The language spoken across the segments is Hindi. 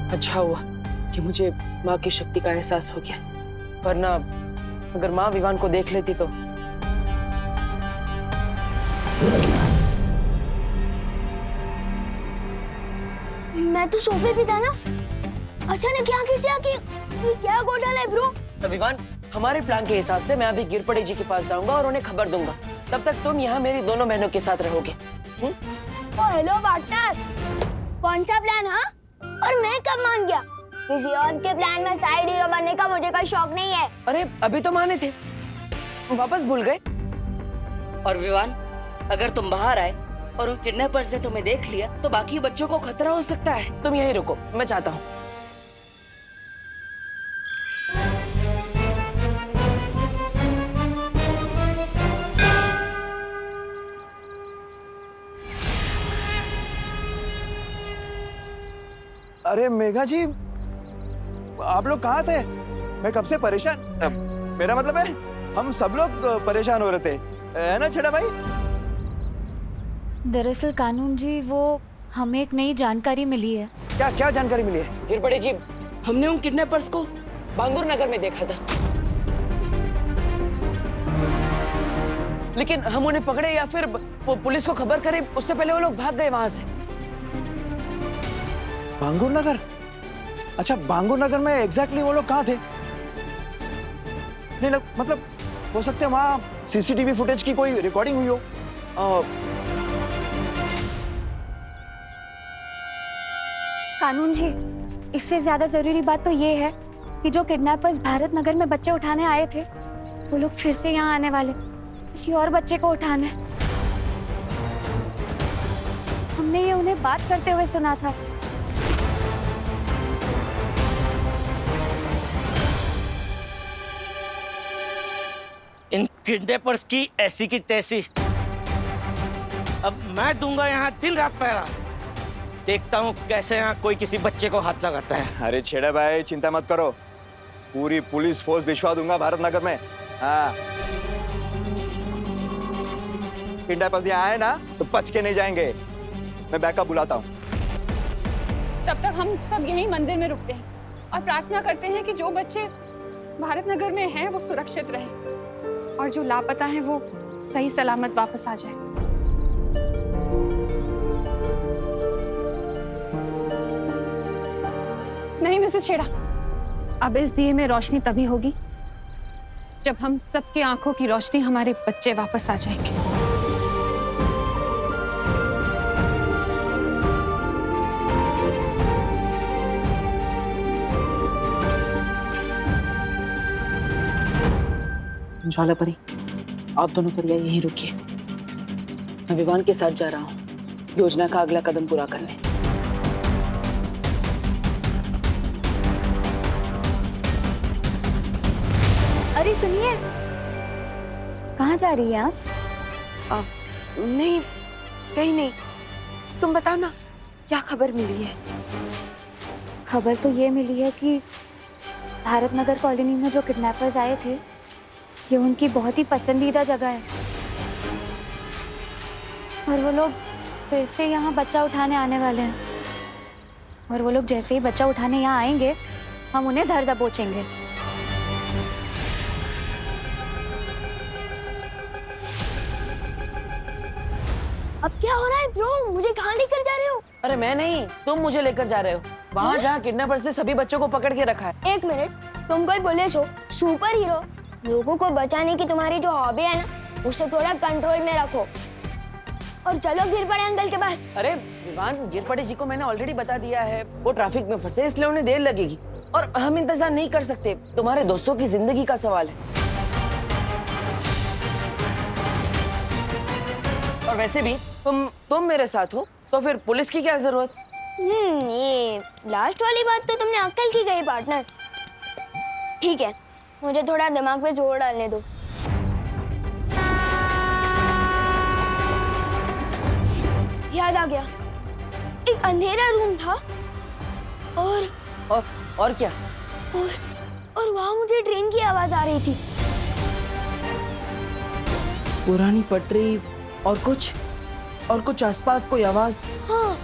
अच्छा हुआ कि मुझे माँ की शक्ति का एहसास हो गया, वरना अगर माँ विवान को देख लेती तो। मैं तो सोफे पे था ना, अचानक यहाँ कैसे आके? ये क्या घोटाला है ब्रो? विवान, हमारे प्लान के हिसाब से मैं अभी गिरपड़े जी के पास जाऊंगा और उन्हें खबर दूंगा। तब तक तुम यहाँ मेरी दोनों बहनों के साथ रहोगे। ओ हेलो पार्टनर, कौन सा प्लान? हाँ, और मैं कब मान गया? किसी और के प्लान में साइड हीरो बनने का मुझे कोई शौक नहीं है। अरे अभी तो माने थे, वापस भूल गए। और विवान, अगर तुम बाहर आए और उन किडनैपर्स ने तुम्हें देख लिया तो बाकी बच्चों को खतरा हो सकता है। तुम यहीं रुको, मैं चाहता हूँ। अरे मेघा जी, आप लोग कहाँ थे? मैं कब से परेशान, मेरा मतलब है हम सब लोग परेशान हो रहे थे, है ना छेड़ा भाई? दरअसल कानून जी, वो हमें एक नई जानकारी मिली है। क्या क्या जानकारी मिली है? गिरपड़े जी, हमने उन किडनैपर्स को बांगुर नगर में देखा था, लेकिन हम उन्हें पकड़े या फिर पुलिस को खबर करें उससे पहले वो लोग भाग गए वहां से। बांगुर नगर? अच्छा, बांगुर नगर में एग्जैक्टली वो लोग कहाँ थे? नहीं मतलब हो सकते हैं वहाँ सीसीटीवी फुटेज की कोई रिकॉर्डिंग हुई हो। कानून जी, इससे ज्यादा जरूरी बात तो ये है कि जो किडनैपर्स भारत नगर में बच्चे उठाने आए थे, वो लोग फिर से यहाँ आने वाले, किसी और बच्चे को उठाने। हमने ये उन्हें बात करते हुए सुना था। इन किडनैपर्स की ऐसी की तैसी। अब मैं दूंगा यहाँ दिन रात पहरा। देखता हूँ कैसे यहाँ कोई किसी बच्चे को हाथ लगाता है। अरे छेड़ा भाई, चिंता मत करो, पूरी पुलिस फोर्स भिजवा दूंगा भारत नगर में। हाँ, किडनैपर्स यहाँ आए ना तो बच के नहीं जाएंगे। मैं बैकअप बुलाता हूँ। तब तक हम सब यहीं मंदिर में रुकते हैं और प्रार्थना करते हैं कि जो बच्चे भारत नगर में हैं वो सुरक्षित रहें और जो लापता हैं वो सही सलामत वापस आ जाए। नहीं मिसेस छेड़ा, अब इस दिए में रोशनी तभी होगी जब हम सबकी आंखों की रोशनी हमारे बच्चे वापस आ जाएंगे। ज्वाला परी, आप दोनों परिया यहीं रुकिए, मैं विवान के साथ जा रहा हूँ योजना का अगला कदम पूरा करने। अरे सुनिए, कहाँ जा रही हैं आप? नहीं, कहीं नहीं। तुम बताओ ना, क्या खबर मिली है? खबर तो ये मिली है कि भारत नगर कॉलोनी में जो किडनैपर्स आए थे, ये उनकी बहुत ही पसंदीदा जगह है और वो लोग फिर से यहाँ बच्चा उठाने आने वाले हैं। और वो लोग जैसे ही बच्चा उठाने यहाँ आएंगे, हम उन्हें धर दबोचेंगे। अब क्या हो रहा है ब्रो? मुझे कहाँ लेकर जा रहे हो? अरे मैं नहीं, तुम मुझे लेकर जा रहे हो वहाँ जहाँ किडनैपर्स ने सभी बच्चों को पकड़ के रखा है। एक मिनट, तुम कोई पुलिस हो, सुपर हीरो? लोगों को बचाने की तुम्हारी जो हॉबी है ना, उसे थोड़ा कंट्रोल में रखो और चलो गिरपड़े अंकल के पास। अरे विवान, गिरपड़े जी को मैंने ऑलरेडी बता दिया है, वो ट्रैफिक में फंसे इसलिए उन्हें देर लगेगी और हम इंतजार नहीं कर सकते। तुम्हारे दोस्तों की जिंदगी का सवाल है। और वैसे भी तुम मेरे साथ हो तो फिर पुलिस की क्या जरूरत? ये लास्ट वाली बात तो तुमने अक्ल की गई पार्टनर। ठीक है, मुझे थोड़ा दिमाग पे जोर डालने दो। याद आ गया, एक अंधेरा रूम था और क्या? और वहां मुझे ट्रेन की आवाज आ रही थी। पुरानी पटरी और कुछ आसपास कोई आवाज? हाँ,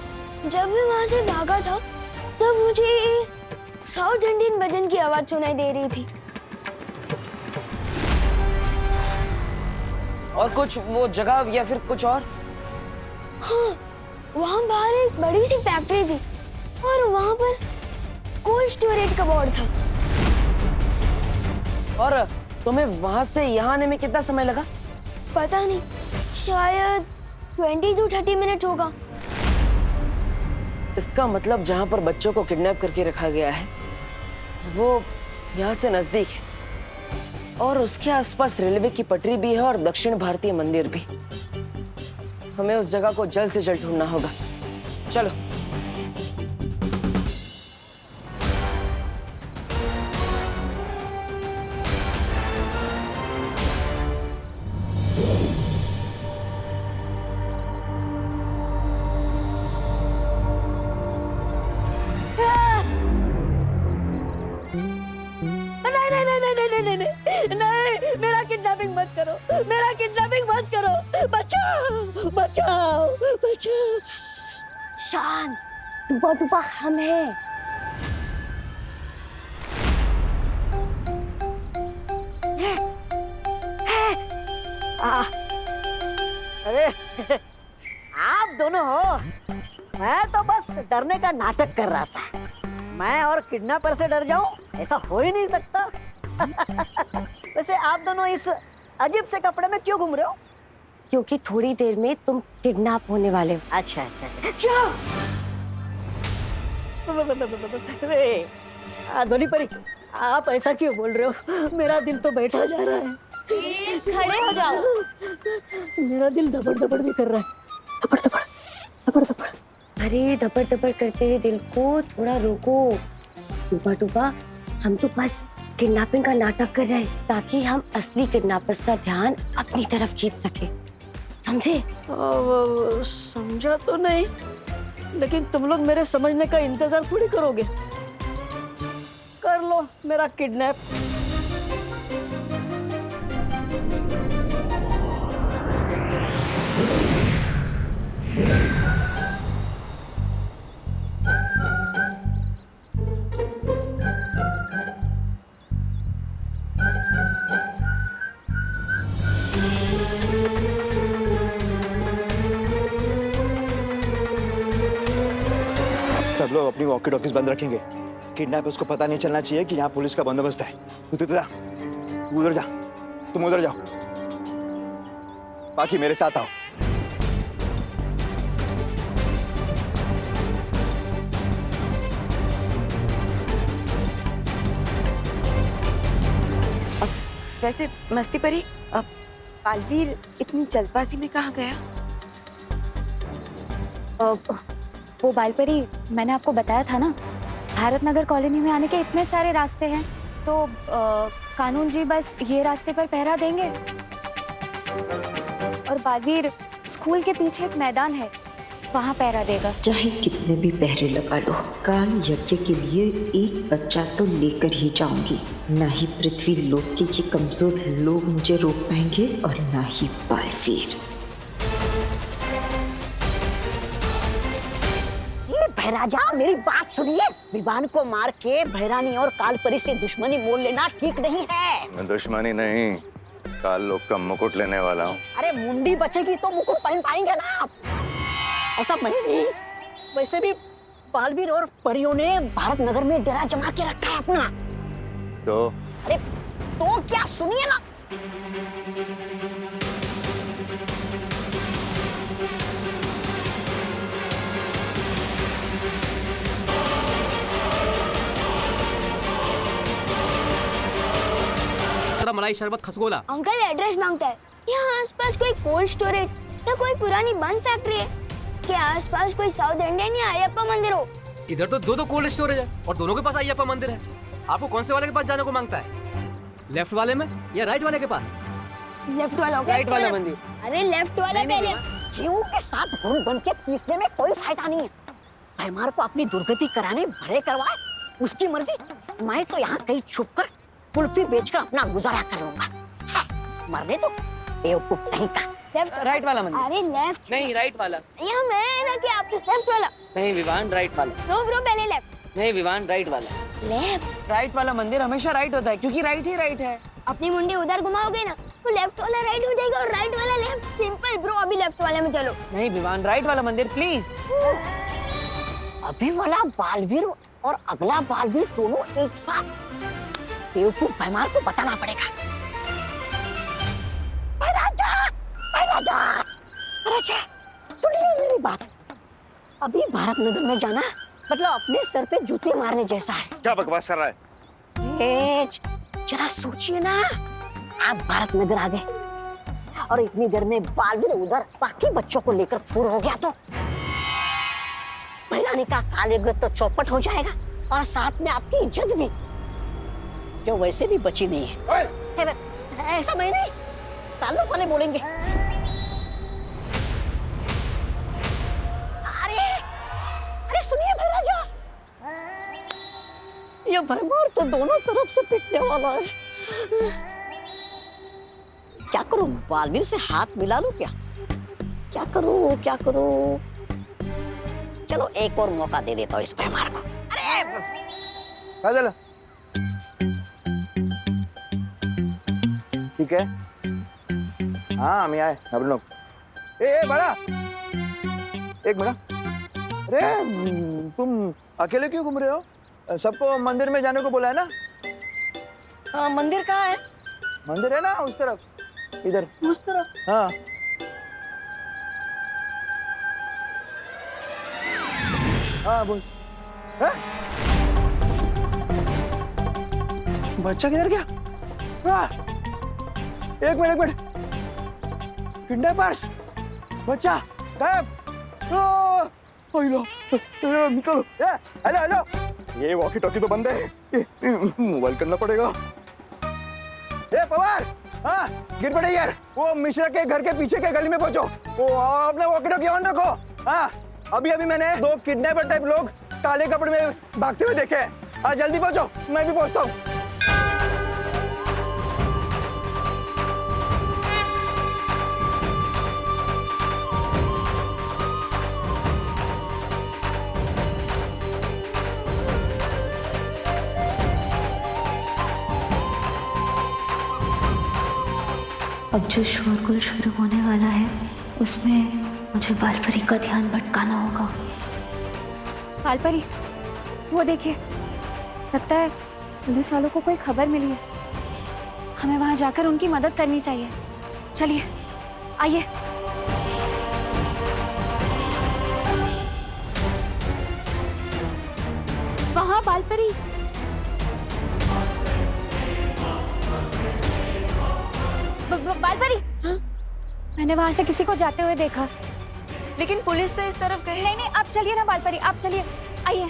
जब मैं वहां से भागा था तब मुझे साउथ इंडियन भजन की आवाज सुनाई दे रही थी। और कुछ वो जगह या फिर कुछ और? हाँ, वहाँ बाहर एक बड़ी सी फैक्ट्री थी और वहाँ पर कोल्ड स्टोरेज का बोर्ड था। और तुम्हें वहां से यहाँ आने में कितना समय लगा? पता नहीं, शायद 20 to 30 मिनट होगा। इसका मतलब जहाँ पर बच्चों को किडनैप करके रखा गया है वो यहाँ से नजदीक है और उसके आसपास रेलवे की पटरी भी है और दक्षिण भारतीय मंदिर भी। हमें उस जगह को जल्द से जल्द ढूंढना होगा। चलो। नहीं, मेरा किडनैपिंग मत करो, मेरा किडनैपिंग मत करो, बचाओ बचाओ बचाओ। शांत, दुबा हम हैं। अरे आप दोनों हो, मैं तो बस डरने का नाटक कर रहा था। मैं और किडनैपर से डर जाऊं, ऐसा हो ही नहीं सकता। वैसे आप दोनों इस अजीब से कपड़े में क्यों घूम रहे हो? क्योंकि थोड़ी देर में तुम किडनैप होने वाले हो। अच्छा अच्छा, क्या? धोनी परी, आप ऐसा क्यों बोल रहे हो? मेरा दिल तो बैठा जा रहा है। खड़े हो जाओ। मेरा दिल धपड़ धपड़ भी कर रहा है, धपड़ धपड़ धपड़ धपड़। अरे धपड़ धपड़ करते हुए दिल को थोड़ा रोको। टूपा, हम तो बस किडनैपिंग का नाटक कर रहे हैं ताकि हम असली किडनैपर्स का ध्यान अपनी तरफ खींच सके, समझे? समझा तो नहीं, लेकिन तुम लोग मेरे समझने का इंतजार थोड़ी करोगे। कर लो मेरा किडनैप। सब लोग अपनी वॉकी टॉकीज बंद रखेंगे। किडनैपर्स को पता नहीं चलना चाहिए कि यहाँ पुलिस का बंदोबस्त है। तू उधर जा, तुम उधर जाओ, बाकी मेरे साथ आओ। वैसे मस्ती परी, अब बालवीर इतनी जल्दबाजी में कहाँ गया? वो बालपरी, मैंने आपको बताया था ना, भारत नगर कॉलोनी में आने के इतने सारे रास्ते हैं, तो कानून जी बस ये रास्ते पर पहरा देंगे। और बालवीर स्कूल के पीछे एक मैदान है, वहाँ पहरा देगा। चाहे कितने भी पहरे लगा लो, काल यज्ञ के लिए एक बच्चा तो लेकर ही जाऊंगी। ना ही पृथ्वी लोक के ये कमजोर लोग मुझे रोक पाएंगे और ना ही बालवीर। भैराजा, मेरी बात सुनिए। विवान को मार के भैरानी और कालपरी से दुश्मनी मोल लेना ठीक नहीं है। मैं दुश्मनी नहीं, काल लोग का मुकुट लेने वाला हूँ। अरे मुंडी बचेगी तो मुकुट पहन पाएंगे ना आप। ऐसा नहीं। वैसे भी बालवीर और परियों ने भारत नगर में डेरा जमा के रखा है अपना। तो अरे तो क्या, सुनिए ना। मलाई शरबत खसगोला। अंकल एड्रेस मांगता है। यहाँ आसपास कोई कोल्ड स्टोरेज या कोई पुरानी बंद फैक्ट्री है? क्या आसपास कोई साउथ इंडियन या अयप्पा मंदिर हो? इधर तो दो कोल्ड स्टोरेज है और दोनों के पास अयप्पा मंदिर है। आपको कौन से वाले के पास जाने को मांगता है? लेफ्ट वाले में या राइट वाले के पास? लेफ्ट वाला होगा। राइट वाला मंदिर। अरे लेफ्ट वाला पहले। गेहूं के साथ घुन बन के पीसने में कोई फायदा नहीं है। भैमार को अपनी दुर्गति कराने भले करवाए, उसकी मर्जी। मैं तो यहाँ कहीं छुप कर कुल्फी बेचकर अपना गुजारा कर लूंगा। मरने तो बेवकूफ कहीं का। लेफ्ट, राइट वाला मंदिर। अरे लेफ्ट नहीं, राइट वाला। यहाँ मैं ना कि आप लेफ्ट वाला। नहीं विवान, राइट वाला। नो ब्रो, पहले लेफ्ट। नहीं विवान, राइट वाला। लेफ्ट? राइट वाला मंदिर हमेशा राइट होता है क्योंकि राइट ही राइट है। अपनी मुंडी उधर घुमाओगे ना तो लेफ्ट वाला राइट हो जाएगा और राइट वाला लेफ्ट। सिंपल ब्रो, अभी लेफ्ट वाले में चलो। नहीं विवान, राइट वाला मंदिर प्लीज। अभी वाला बालवीर और अगला बालवीर दोनों एक साथ? बेवकूफ भैमार को बताना पड़ेगा। राजा, सुनिए मेरी बात। अभी भारत नगर में जाना मतलब अपने सर पे जूते मारने जैसा है। क्या बकवास कर रहा है? जरा सोचिए ना, आप भारत नगर आ गए और इतनी देर में बालवीर उधर बाकी बच्चों को लेकर फूर हो गया तो महिलानी का कालेग तो चौपट हो जाएगा और साथ में आपकी इज्जत भी, जो वैसे भी बची नहीं है। ऐसा मैं नहीं, ताल्लुक वाले बोलेंगे। अरे सुनिए भैराजा, ये भैमार तो दोनों तरफ से पिटने वाला है। क्या करूं, बालवीर से हाथ मिला लूं क्या? क्या करूं? चलो एक और मौका दे देता हूँ इस भैमार को। चलो ठीक है। हाँ हम आए हम लोग। ए बड़ा, एक मिनट। अरे तुम अकेले क्यों घूम रहे हो? सबको मंदिर में जाने को बोला है ना? हाँ, मंदिर कहाँ है? मंदिर है ना उस तरफ, इधर उस तरफ। हाँ हाँ बोल। बच्चा किधर गया? एक मिनट, किडनैपर्स, बच्चा गायब। निकलो। हेलो, ये वॉकी टॉकी तो बंद है, मोबाइल करना पड़ेगा। ए पवार, हाँ गिर पड़े यार। वो मिश्रा के घर के पीछे के गली में पहुंचो। वो अपने वॉकी टॉकी ऑन रखो। हाँ अभी मैंने 2 किडनैपर टाइप लोग काले कपड़े में भागते हुए देखे। हाँ जल्दी पहुंचो, मैं भी पहुंचता हूँ। अब जो शोरगुल शुरू होने वाला है उसमें मुझे बालपरी का ध्यान भटकाना होगा। बालपरी, वो देखिए, लगता है पुलिस वालों को कोई खबर मिली है। हमें वहां जाकर उनकी मदद करनी चाहिए। चलिए आइए। वहां बालपरी। बालपरी, मैंने वहां से किसी को जाते हुए देखा। लेकिन पुलिस तो इस तरफ गई। नहीं, आप चलिए ना बालपरी, आप चलिए, आइए।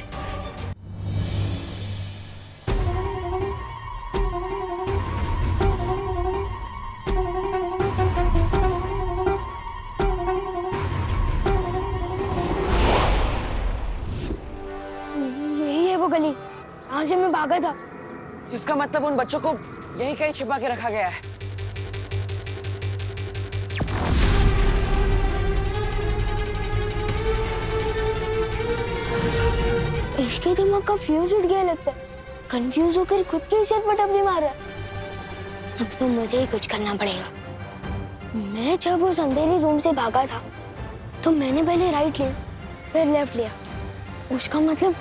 यही है वो गली, यहाँ से मैं भागा था। इसका मतलब उन बच्चों को यहीं कहीं छिपा के रखा गया है। इसके दिमाग का फ्यूज उठ गया लगता है। कंफ्यूज होकर खुद के सिर पर टपली मार रहा है। अब तो मुझे ही कुछ करना पड़ेगा। मैं जब उस अंधेरे रूम से भागा था तो मैंने पहले राइट लिया, फिर लेफ्ट लिया। उसका मतलब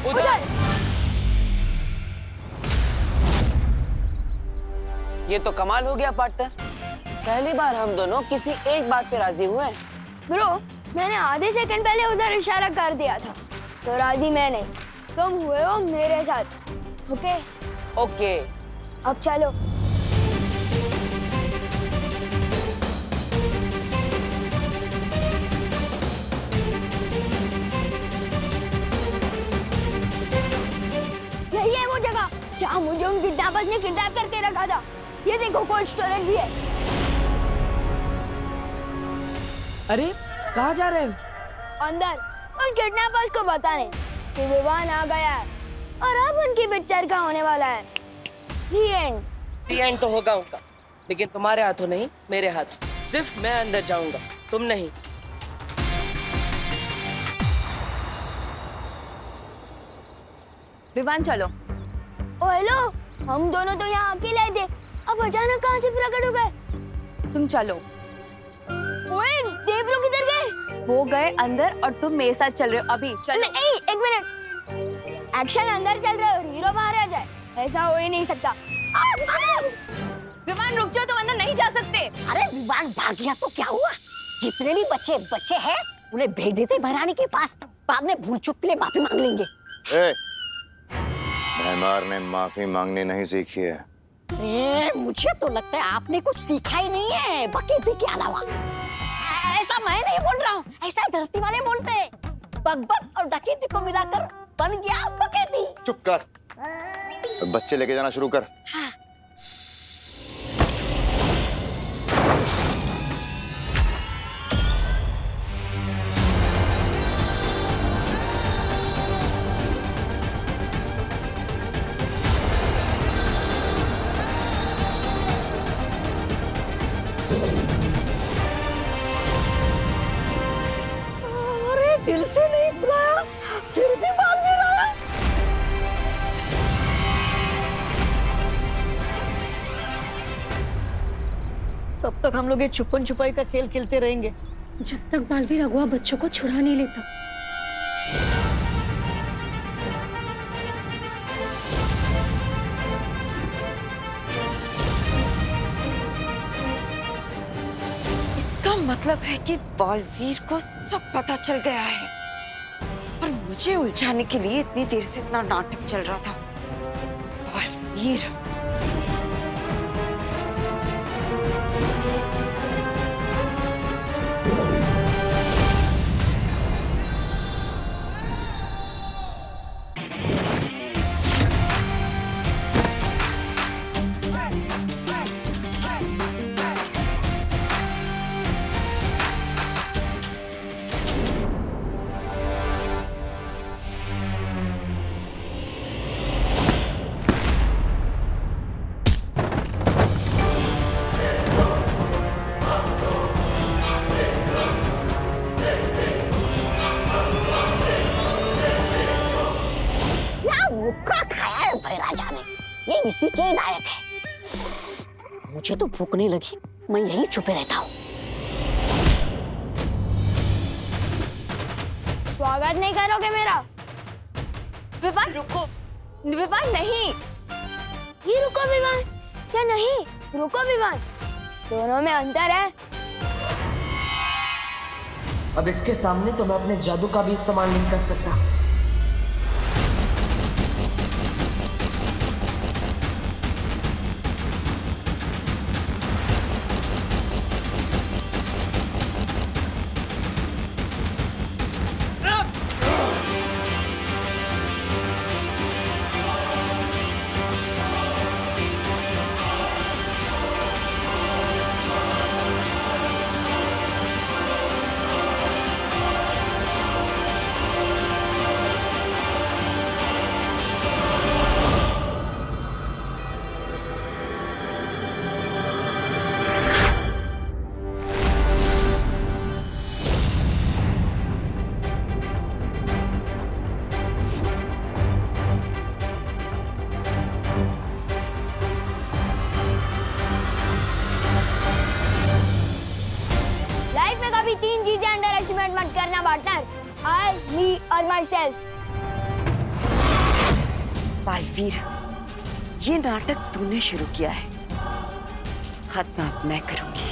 उधर। ये तो कमाल हो गया पार्टनर। पहली बार हम दोनों किसी एक बात पे राजी हुए। ब्रो, मैंने आधे सेकंड पहले उधर इशारा कर दिया था, तो राजी मैं नहीं, तुम हुए हो मेरे साथ। ओके? ओके। अब चलो। यही है वो जगह जहाँ मुझे उन किडनैपर्स ने किडनैप करके रखा था। ये देखो, कोल्ड स्टोरेज भी है। अरे कहाँ जा रहे हो? अंदर उन किडनैपर्स को बताने कि विवान आ गया है और अब उनकी पिक्चर का होने वाला है। The end. The end तो होगा उनका, लेकिन तुम्हारे हाथों नहीं, मेरे हाथ। सिर्फ मैं अंदर जाऊंगा, तुम नहीं। विवान चलो। ओ हेलो, हम दोनों तो यहाँ अकेले आए थे, अब अचानक कहाँ से प्रकट हो गए? तुम चलो। ओए देव लोग किधर गए? वो गए अंदर और तुम मेरे साथ चल रहे हो अभी। चलो। एक मिनट, एक्शन अंदर चल रहा है और हीरो बाहर आ जाए, ऐसा हो ही नहीं सकता। विवान रुक जाओ, तुम अंदर नहीं जा सकते। अरे विवान भाग गया तो क्या हुआ? जितने भी बच्चे हैं उन्हें भेज देते भरानी के पास, बाद में भूल चूक के लिए माफी मांग लेंगे। भैमार ने माफी मांगनी नहीं सीखी है। मुझे तो लगता है आपने कुछ सीखा ही नहीं है बकेती के अलावा। ऐसा मैं नहीं बोल रहा हूँ, ऐसा धरती वाले बोलते हैं। बकबक और डकैती को मिलाकर बन गया बकेती। चुप कर, बच्चे लेके जाना शुरू कर। हाँ। दिल से नहीं बुलाया, फिर भी मान नहीं रहा। तब तक हम लोग ये छुपन छुपाई का खेल खेलते रहेंगे जब तक बालवीर अगुआ बच्चों को छुड़ा नहीं लेता। इसका मतलब है कि बालवीर को सब पता चल गया है और मुझे उलझाने के लिए इतनी देर से इतना नाटक चल रहा था। बालवीर ये इसी के लायक है। मुझे तो भूख नहीं लगी, मैं यहीं छुपे रहता हूँ। स्वागत नहीं करोगे मेरा? विवान रुको, विवान नहीं। ये रुको विवान या नहीं? रुको विवान, दोनों में अंतर है। अब इसके सामने तो मैं अपने जादू का भी इस्तेमाल नहीं कर सकता। कभी तीन चीजें अंडर एस्टिमेट मत करना पार्टनर, आई, मी और माई सेल्फ। बालवीर, ये नाटक तूने शुरू किया है, खत्म अब मैं करूंगी।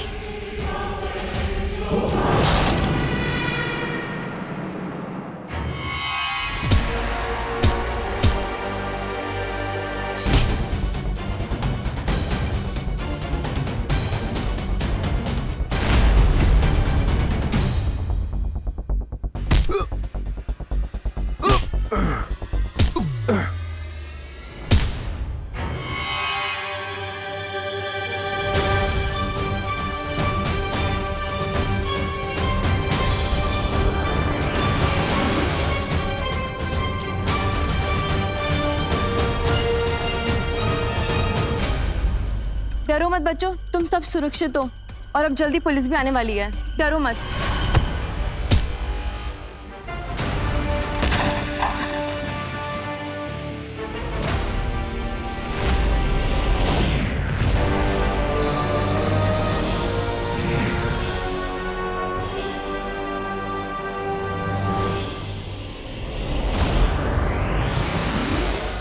डरो मत बच्चों, तुम सब सुरक्षित हो और अब जल्दी पुलिस भी आने वाली है, डरो मत।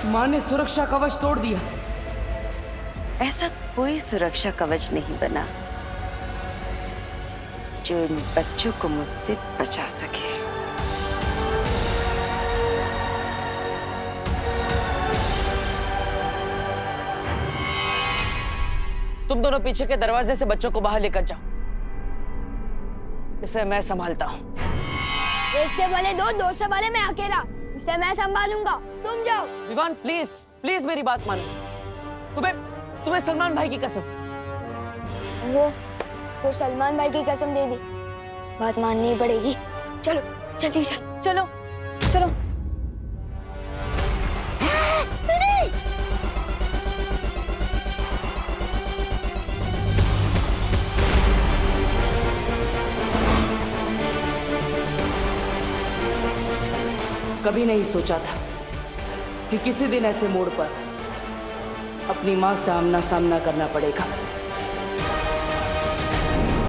माँ ने सुरक्षा कवच तोड़ दिया। ऐसा कोई सुरक्षा कवच नहीं बना जो इन बच्चों को मुझसे बचा सके। तुम दोनों पीछे के दरवाजे से बच्चों को बाहर लेकर जाओ, इसे मैं संभालता हूँ। एक से भले दो, दो से भले मैं अकेला, इसे मैं संभालूंगा, तुम जाओ। विवान प्लीज प्लीज मेरी बात मानो। तुम्हें सलमान भाई की कसम। वो तो सलमान भाई की कसम दे दी, बात माननी ही पड़ेगी। चलो जल्दी चलो चलो चलो। कभी नहीं सोचा था कि किसी दिन ऐसे मोड़ पर अपनी माँ से आमना सामना करना पड़ेगा।